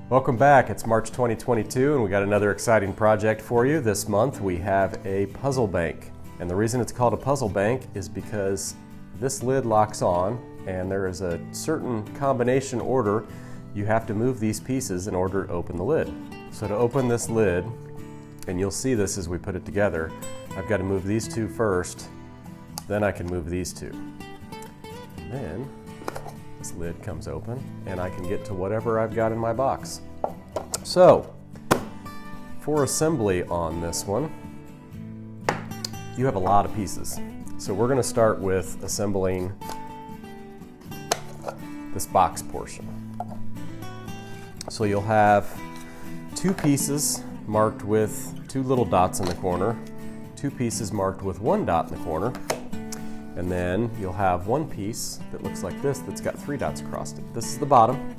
Welcome back. It's March 2022 and we got another exciting project for you. This month we have a puzzle bank. And the reason it's called a puzzle bank is because this lid locks on and there is a certain combination order. You have to move these pieces in order to open the lid. So to open this lid, and you'll see this as we put it together, I've got to move these two first, then I can move these two. And then this lid comes open and I can get to whatever I've got in my box. So, for assembly on this one, you have a lot of pieces. So we're going to start with assembling this box portion. So you'll have two pieces marked with two little dots in the corner, two pieces marked with one dot in the corner, and then you'll have one piece that looks like this that's got three dots across it. This is the bottom,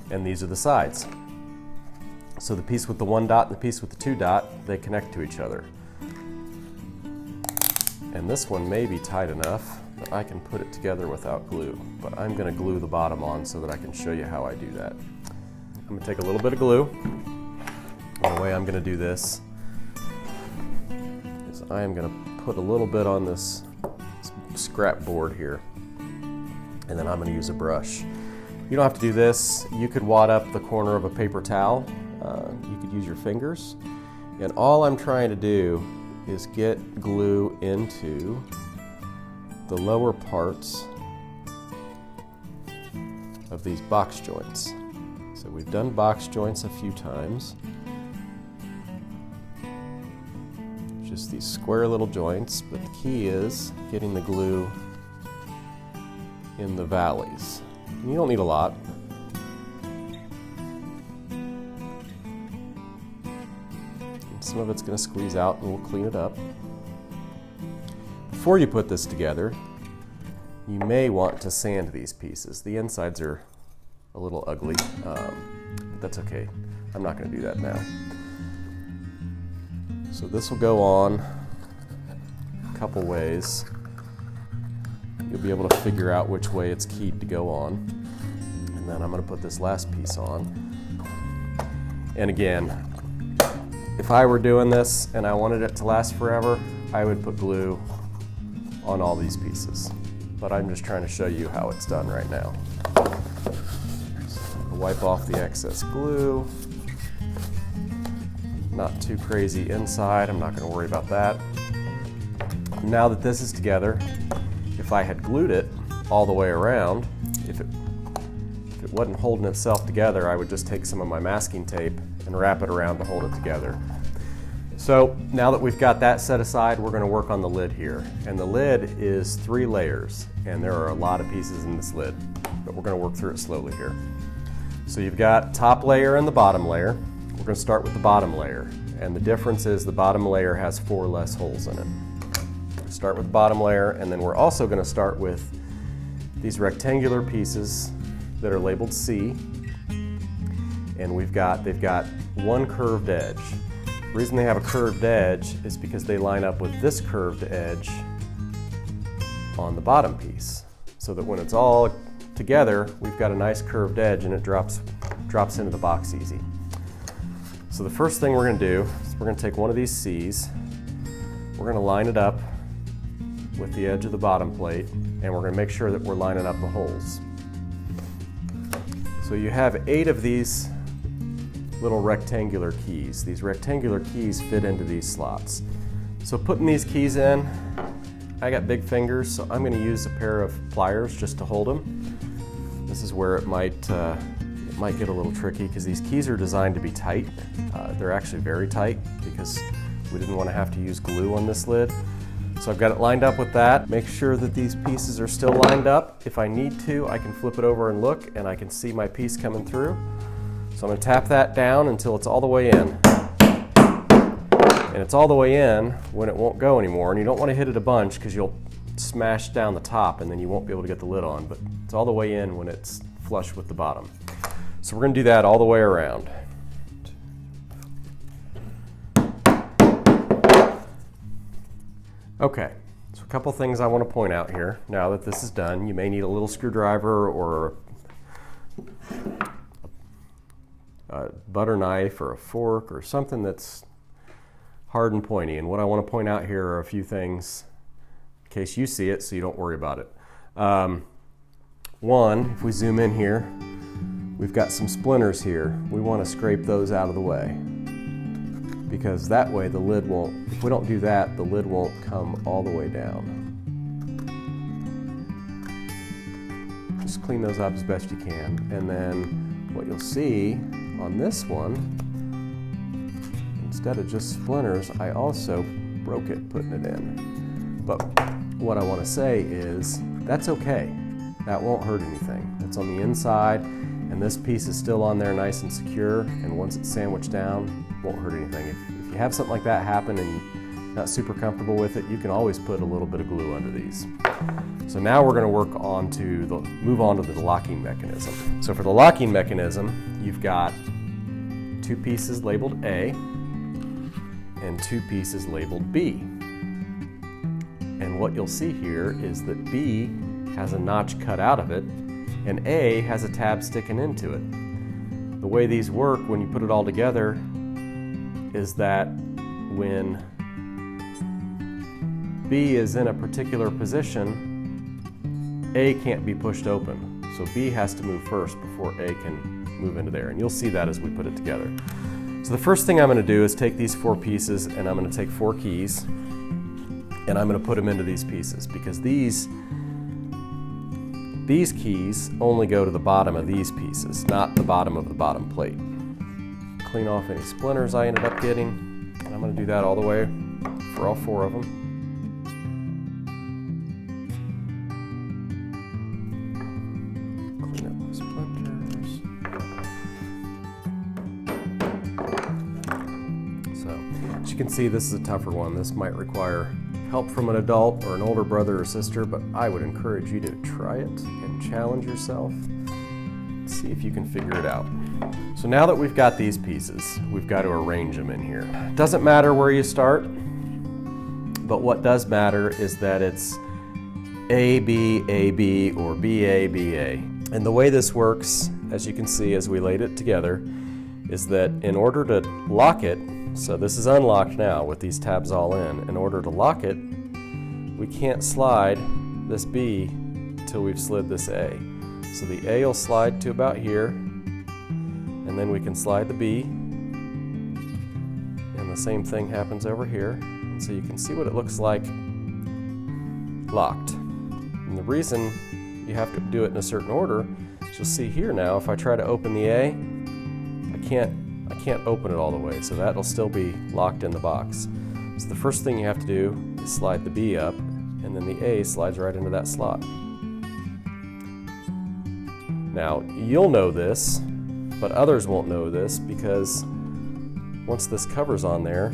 and these are the sides. So the piece with the one dot and the piece with the two dot, they connect to each other. And this one may be tight enough that I can put it together without glue, but I'm going to glue the bottom on so that I can show you how I do that. I'm going to take a little bit of glue, and the way I'm going to do this is I am going to put a little bit on this scrap board here, and then I'm going to use a brush. You don't have to do this. You could wad up the corner of a paper towel. You could use your fingers, and all I'm trying to do is get glue into the lower parts of these box joints. So we've done box joints a few times. Just these square little joints, but the key is getting the glue in the valleys. And you don't need a lot. And some of it's going to squeeze out and we'll clean it up. Before you put this together, you may want to sand these pieces. The insides are a little ugly, but that's okay. I'm not going to do that now. So this will go on a couple ways. You'll be able to figure out which way it's keyed to go on. And then I'm going to put this last piece on. And again, if I were doing this and I wanted it to last forever, I would put glue on all these pieces. But I'm just trying to show you how it's done right now. So wipe off the excess glue. Not too crazy inside, I'm not going to worry about that. Now that this is together, if I had glued it all the way around, if it wasn't holding itself together, I would just take some of my masking tape and wrap it around to hold it together. So now that we've got that set aside, we're going to work on the lid here. And the lid is 3 layers, and there are a lot of pieces in this lid, but we're going to work through it slowly here. So you've got top layer and the bottom layer. We're going to start with the bottom layer, and the difference is the bottom layer has 4 less holes in it. Start with the bottom layer, and then we're also going to start with these rectangular pieces that are labeled C, and they've got one curved edge. The reason they have a curved edge is because they line up with this curved edge on the bottom piece, so that when it's all together, we've got a nice curved edge and it drops into the box easy. So the first thing we're going to do is we're going to take one of these C's, we're going to line it up with the edge of the bottom plate, and we're going to make sure that we're lining up the holes. So you have 8 of these little rectangular keys. These rectangular keys fit into these slots. So putting these keys in, I got big fingers, so I'm going to use a pair of pliers just to hold them. This is where it might get a little tricky because these keys are designed to be tight. They're actually very tight because we didn't want to have to use glue on this lid. So I've got it lined up with that. Make sure that these pieces are still lined up. If I need to, I can flip it over and look, and I can see my piece coming through. So I'm going to tap that down until it's all the way in. And it's all the way in when it won't go anymore, and you don't want to hit it a bunch because you'll smash down the top and then you won't be able to get the lid on, but it's all the way in when it's flush with the bottom. So we're going to do that all the way around. Okay, so a couple things I want to point out here. Now that this is done, you may need a little screwdriver or a butter knife or a fork or something that's hard and pointy. And what I want to point out here are a few things in case you see it so you don't worry about it. One, if we zoom in here, we've got some splinters here. We want to scrape those out of the way, because that way the lid won't, if we don't do that, the lid won't come all the way down. Just clean those up as best you can. And then what you'll see on this one, instead of just splinters, I also broke it putting it in. But what I want to say is that's okay. That won't hurt anything. It's on the inside, and this piece is still on there nice and secure, and once it's sandwiched down, it won't hurt anything. If you have something like that happen and you're not super comfortable with it, you can always put a little bit of glue under these. So now we're going to move on to the locking mechanism. So for the locking mechanism, you've got 2 pieces labeled A and 2 pieces labeled B. And what you'll see here is that B has a notch cut out of it, and A has a tab sticking into it. The way these work when you put it all together is that when B is in a particular position, A can't be pushed open. So B has to move first before A can move into there. And you'll see that as we put it together. So the first thing I'm going to do is take these 4 pieces, and I'm going to take 4 keys, and I'm going to put them into these pieces, because these keys only go to the bottom of these pieces, not the bottom of the bottom plate. Clean off any splinters I ended up getting, and I'm going to do that all the way for all 4 of them. Clean up the splinters. So, as you can see, this is a tougher one. This might require help from an adult or an older brother or sister, but I would encourage you to try it and challenge yourself. See if you can figure it out. So now that we've got these pieces, we've got to arrange them in here. It doesn't matter where you start, but what does matter is that it's A, B, A, B, or B, A, B, A. And the way this works, as you can see as we laid it together, is that in order to lock it, so this is unlocked now with these tabs all in order to lock it, we can't slide this B until we've slid this A. So the A will slide to about here, and then we can slide the B, and the same thing happens over here. And so you can see what it looks like locked. And the reason you have to do it in a certain order is you'll see here now, if I try to open the A, I can't open it all the way, so that'll still be locked in the box. So the first thing you have to do is slide the B up, and then the A slides right into that slot. Now, you'll know this, but others won't know this, because once this cover's on there,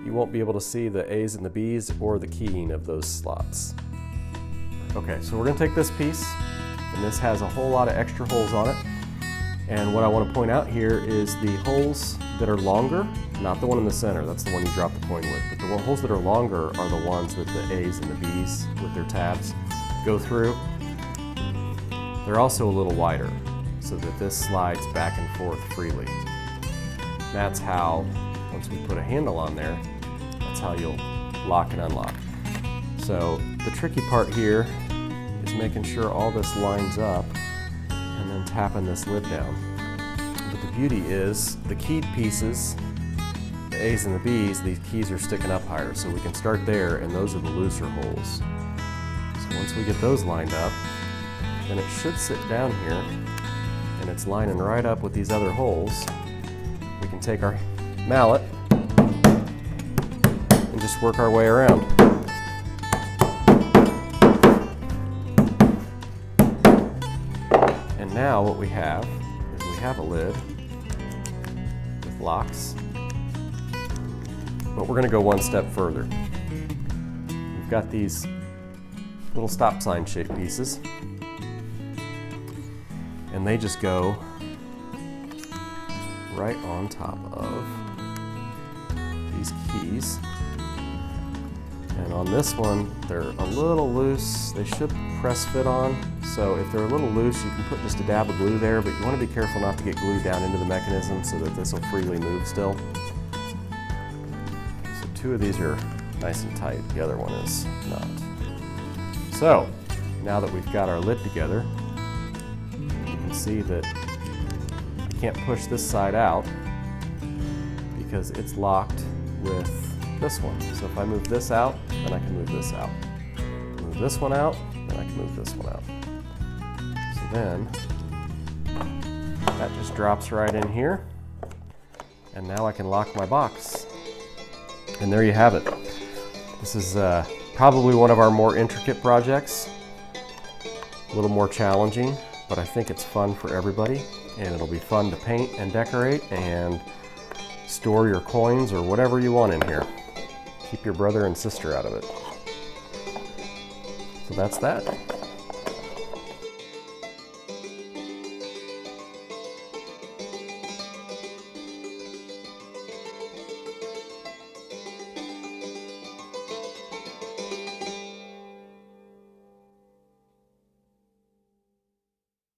you won't be able to see the A's and the B's or the keying of those slots. Okay, so we're going to take this piece, and this has a whole lot of extra holes on it. And what I want to point out here is the holes that are longer, not the one in the center, that's the one you drop the coin with, but the holes that are longer are the ones that the A's and the B's with their tabs go through. They're also a little wider, so that this slides back and forth freely. That's how, once we put a handle on there, that's how you'll lock and unlock. So the tricky part here is making sure all this lines up and then tapping this lid down. But the beauty is the keyed pieces, the A's and the B's, these keys are sticking up higher, so we can start there, and those are the looser holes. So once we get those lined up, then it should sit down here, and it's lining right up with these other holes. We can take our mallet and just work our way around. And now what we have is we have a lid with locks, but we're going to go one step further. We've got these little stop sign shaped pieces, and they just go right on top of these keys. And on this one, they're a little loose. They should press fit on. So if they're a little loose, you can put just a dab of glue there, but you want to be careful not to get glue down into the mechanism so that this will freely move still. So 2 of these are nice and tight. The other one is not. So now that we've got our lid together, you can see that I can't push this side out because it's locked with this one. So if I move this out, then I can move this out. Move this one out, then I can move this one out. So then that just drops right in here. And now I can lock my box. And there you have it. This is probably one of our more intricate projects. A little more challenging, but I think it's fun for everybody. And it'll be fun to paint and decorate and store your coins or whatever you want in here. Keep your brother and sister out of it. So that's that.